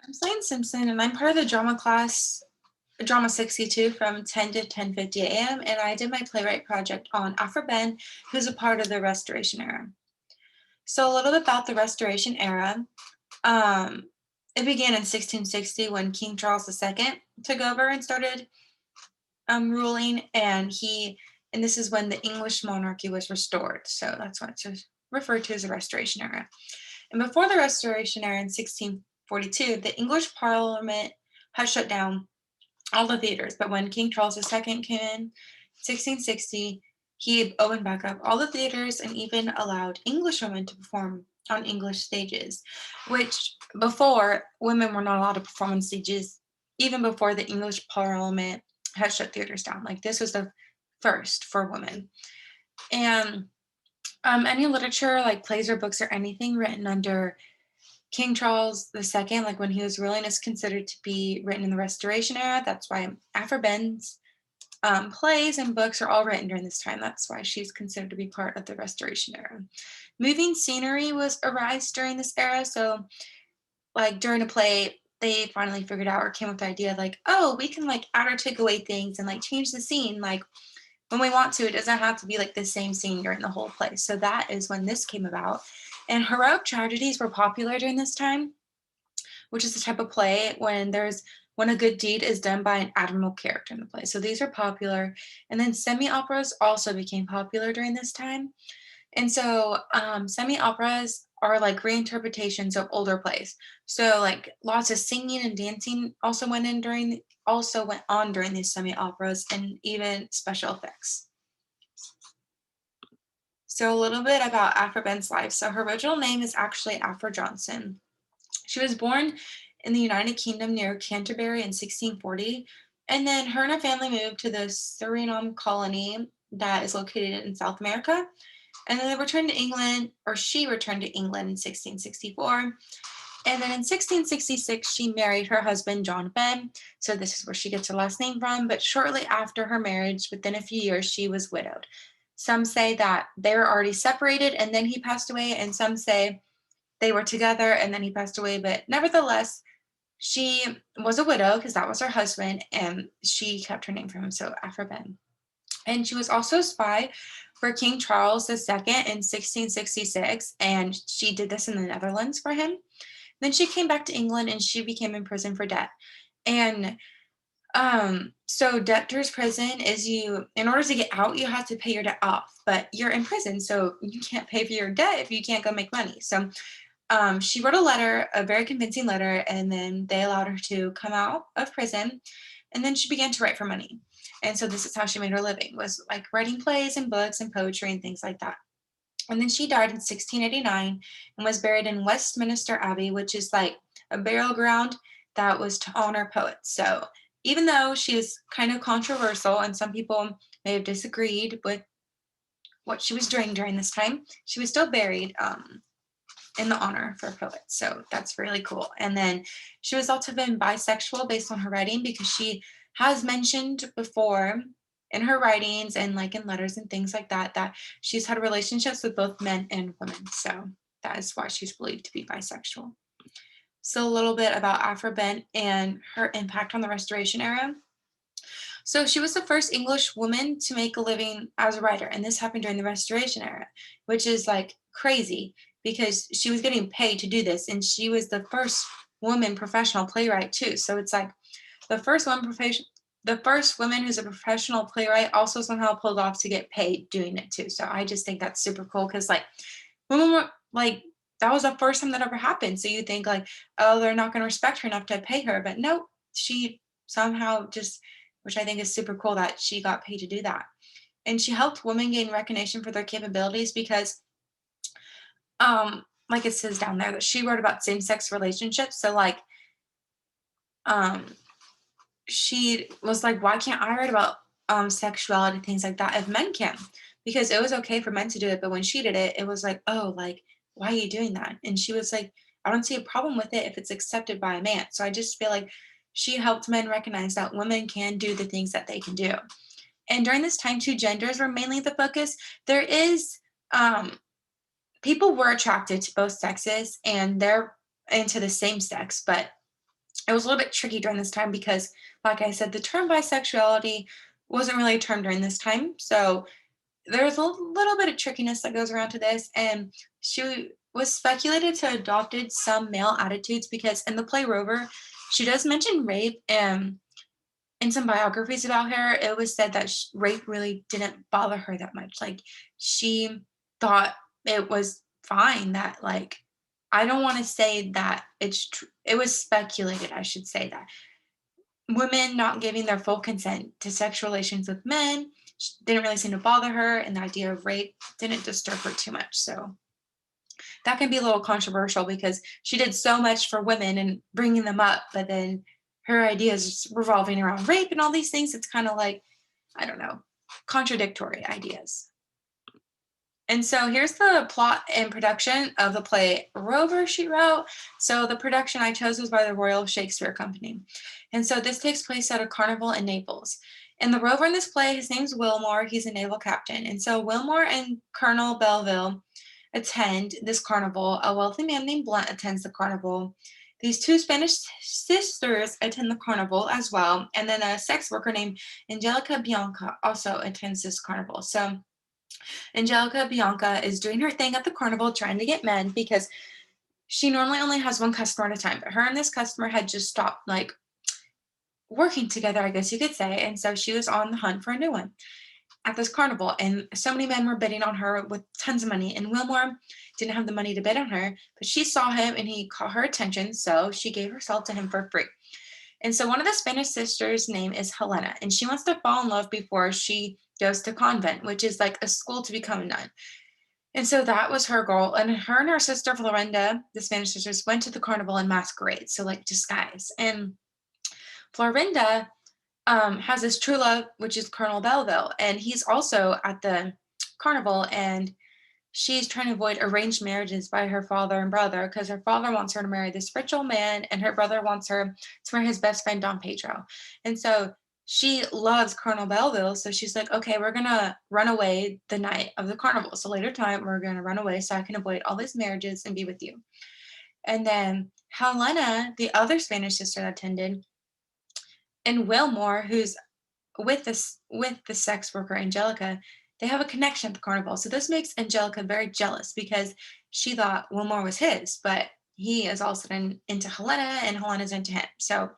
I'm Slaytynn Simpson, and I'm part of the drama class, Drama 62, from 10 to 10:50 a.m. And I did my playwright project on Aphra Behn, who's a part of the Restoration era. So a little bit about the Restoration era. Um, it began in 1660 when King Charles II took over and started ruling, and this is when the English monarchy was restored. So that's why it's referred to as the Restoration era. And before the Restoration era in 1642, the English Parliament had shut down all the theaters. But when King Charles II came in 1660, he opened back up all the theaters and even allowed English women to perform on English stages, which before women were not allowed to perform on stages, even before the English Parliament had shut theaters down. Like this was the first for women. And any literature, like plays or books or anything written under King Charles II, like when he was ruling, is considered to be written in the Restoration era. That's why Aphra Behn's plays and books are all written during this time. That's why she's considered to be part of the Restoration era. Moving scenery was a rise during this era. So like during a play, they finally figured out or came with the idea like, oh, we can like add or take away things and like change the scene. Like when we want to, it doesn't have to be like the same scene during the whole play. So that is when this came about. And heroic tragedies were popular during this time, which is the type of play when a good deed is done by an admirable character in the play. So these are popular. And then semi-operas also became popular during this time. And so semi-operas are like reinterpretations of older plays. So like lots of singing and dancing also went on during these semi-operas, and even special effects. So a little bit about Aphra Behn's life. So her original name is actually Aphra Johnson. She was born in the United Kingdom near Canterbury in 1640, and then her and her family moved to the Suriname colony that is located in South America. And then they returned to England, or she returned to England in 1664. And then in 1666, she married her husband, John Behn. So this is where she gets her last name from. But shortly after her marriage, within a few years, she was widowed. Some say that they were already separated and then he passed away, and some say they were together and then he passed away. But nevertheless, she was a widow because that was her husband, and she kept her name from him, so Aphra Behn. And she was also a spy for King Charles II in 1666, and she did this in the Netherlands for him. Then she came back to England and she became imprisoned for debt. And so debtor's prison is in order to get out, you have to pay your debt off, but you're in prison, so you can't pay for your debt if you can't go make money. So she wrote a very convincing letter, and then they allowed her to come out of prison, and then she began to write for money. And so this is how she made her living, was like writing plays and books and poetry and things like that. And then she died in 1689 and was buried in Westminster Abbey, which is like a burial ground that was to honor poets. So even though she is kind of controversial and some people may have disagreed with what she was doing during this time, she was still buried in the honor for poets. So that's really cool. And then she was also been bisexual based on her writing, because she has mentioned before in her writings and like in letters and things like that, that she's had relationships with both men and women. So that is why she's believed to be bisexual. So a little bit about Aphra Behn and her impact on the Restoration era. So she was the first English woman to make a living as a writer, and this happened during the Restoration era, which is like crazy because she was getting paid to do this, and she was the first woman professional playwright too. So it's like the first woman who's a professional playwright also somehow pulled off to get paid doing it too. So I just think that's super cool, because like women were like, that was the first time that ever happened. So you think like, oh, they're not going to respect her enough to pay her, but no, she somehow just, which I think is super cool that she got paid to do that. And she helped women gain recognition for their capabilities because like it says down there that she wrote about same-sex relationships. So like she was like, why can't I write about sexuality, things like that, if men can? Because it was okay for men to do it, but when she did it, it was like, oh, like, why are you doing that? And she was like, I don't see a problem with it if it's accepted by a man. So I just feel like she helped men recognize that women can do the things that they can do. And during this time, two genders were mainly the focus. There is people were attracted to both sexes and they're into the same sex, but it was a little bit tricky during this time because, like I said, the term bisexuality wasn't really a term during this time. So there's a little bit of trickiness that goes around to this. And she was speculated to have adopted some male attitudes because in the play Rover, she does mention rape. And in some biographies about her, it was said that rape really didn't bother her that much. Like she thought it was fine that like I don't want to say that it was speculated, I should say that women not giving their full consent to sexual relations with men didn't really seem to bother her, and the idea of rape didn't disturb her too much. So that can be a little controversial because she did so much for women and bringing them up, but then her ideas revolving around rape and all these things, it's kind of like, I don't know, contradictory ideas. And so here's the plot and production of the play Rover she wrote. So the production I chose was by the Royal Shakespeare Company. And so this takes place at a carnival in Naples. And the Rover in this play, his name's Wilmore. He's a naval captain. And so Wilmore and Colonel Belleville attend this carnival. A wealthy man named Blunt attends the carnival. These two Spanish sisters attend the carnival as well. And then a sex worker named Angelica Bianca also attends this carnival. So Angelica Bianca is doing her thing at the carnival trying to get men because she normally only has one customer at a time, but her and this customer had just stopped like working together, I guess you could say. And so she was on the hunt for a new one at this carnival. And so many men were bidding on her with tons of money. And Wilmore didn't have the money to bid on her, but she saw him and he caught her attention. So she gave herself to him for free. And so one of the Spanish sisters' name is Helena, and she wants to fall in love before she goes to convent, which is like a school to become a nun. And so that was her goal. And her sister Florinda, the Spanish sisters, went to the carnival in masquerade, so like disguise. And Florinda has this true love, which is Colonel Belleville, and he's also at the carnival, and she's trying to avoid arranged marriages by her father and brother because her father wants her to marry this rich old man and her brother wants her to marry his best friend Don Pedro. And so she loves Colonel Belleville, so she's like, okay, we're gonna run away the night of the carnival, so later tonight we're gonna run away so I can avoid all these marriages and be with you. And then Helena, the other Spanish sister that attended, and Wilmore, who's with the sex worker Angelica, they have a connection at the carnival. So this makes Angelica very jealous because she thought Wilmore was his, but he is also into Helena and Helena's into him. So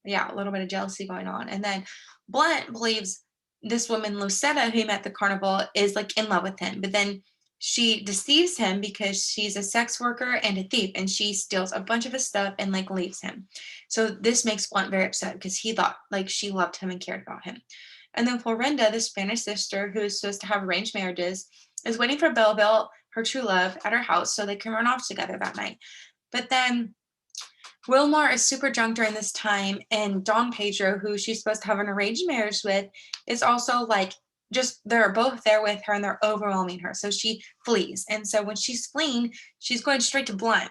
yeah, a little bit of jealousy going on. And then Blunt believes this woman Lucetta who he met at the carnival is like in love with him, but then she deceives him because she's a sex worker and a thief, and she steals a bunch of his stuff and like leaves him. So this makes Blunt very upset because he thought like she loved him and cared about him. And then Florinda, the Spanish sister who is supposed to have arranged marriages, is waiting for Belleville, her true love, at her house so they can run off together that night. But then Wilmore is super drunk during this time, and Don Pedro, who she's supposed to have an arranged marriage with, is also like just they're both there with her and they're overwhelming her. So she flees. And so when she's fleeing, she's going straight to Blunt,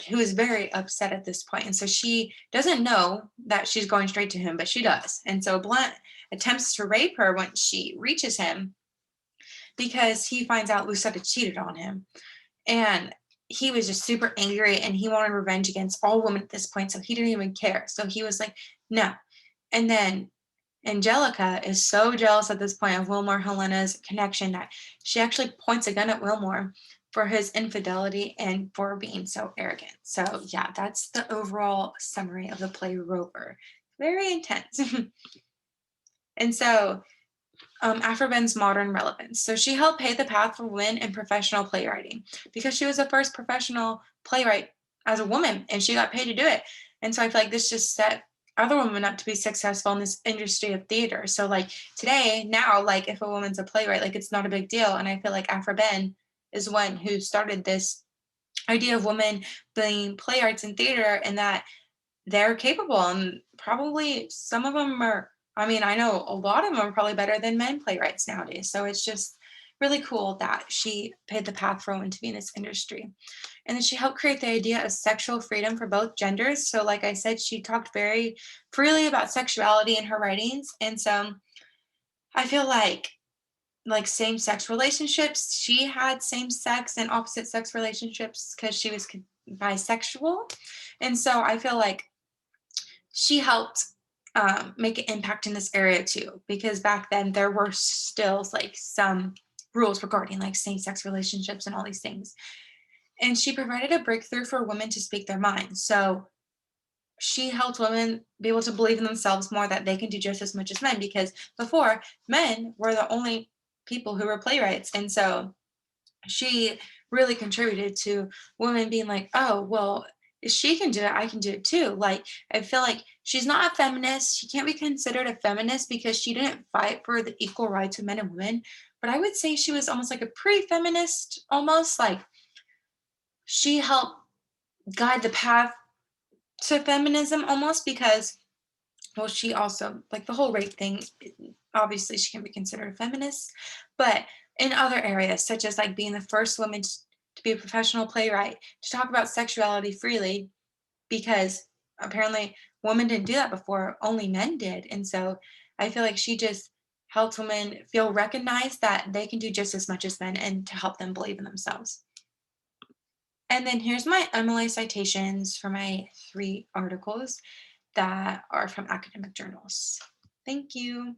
who is very upset at this point. And so she doesn't know that she's going straight to him, but she does. And so Blunt attempts to rape her when she reaches him because he finds out Lucetta cheated on him. And he was just super angry and he wanted revenge against all women at this point. So he didn't even care. So he was like, no. And then Angelica is so jealous at this point of Wilmore Helena's connection that she actually points a gun at Wilmore for his infidelity and for being so arrogant. So yeah, that's the overall summary of the play Rover. Very intense. And so Aphra Behn's modern relevance. So she helped pave the path for women in professional playwriting because she was the first professional playwright as a woman and she got paid to do it. And so I feel like this just set other women up to be successful in this industry of theater. So like today, now, like if a woman's a playwright, like it's not a big deal. And I feel like Aphra Behn is one who started this idea of women being playwrights in theater and that they're capable, and probably some of them are, I mean, I know a lot of them are probably better than men playwrights nowadays. So it's just really cool that she paved the path for women to be in this industry. And then she helped create the idea of sexual freedom for both genders. So like I said, she talked very freely about sexuality in her writings. And so I feel like same-sex relationships, she had same-sex and opposite-sex relationships because she was bisexual. And so I feel like she helped make an impact in this area too, because back then there were still like some rules regarding like same-sex relationships and all these things. And she provided a breakthrough for women to speak their minds. So she helped women be able to believe in themselves more, that they can do just as much as men, because before, men were the only people who were playwrights. And so she really contributed to women being like, oh, well, if she can do it, I can do it too. Like, I feel like she's not a feminist. She can't be considered a feminist because she didn't fight for the equal rights of men and women. But I would say she was almost like a pre feminist, almost like she helped guide the path to feminism almost, because, well, she also, like the whole rape thing, obviously she can be considered a feminist, but in other areas, such as like being the first woman to be a professional playwright, to talk about sexuality freely, because apparently women didn't do that before, only men did. And so I feel like she just helped women feel recognized, that they can do just as much as men, and to help them believe in themselves. And then here's my MLA citations for my 3 articles that are from academic journals. Thank you.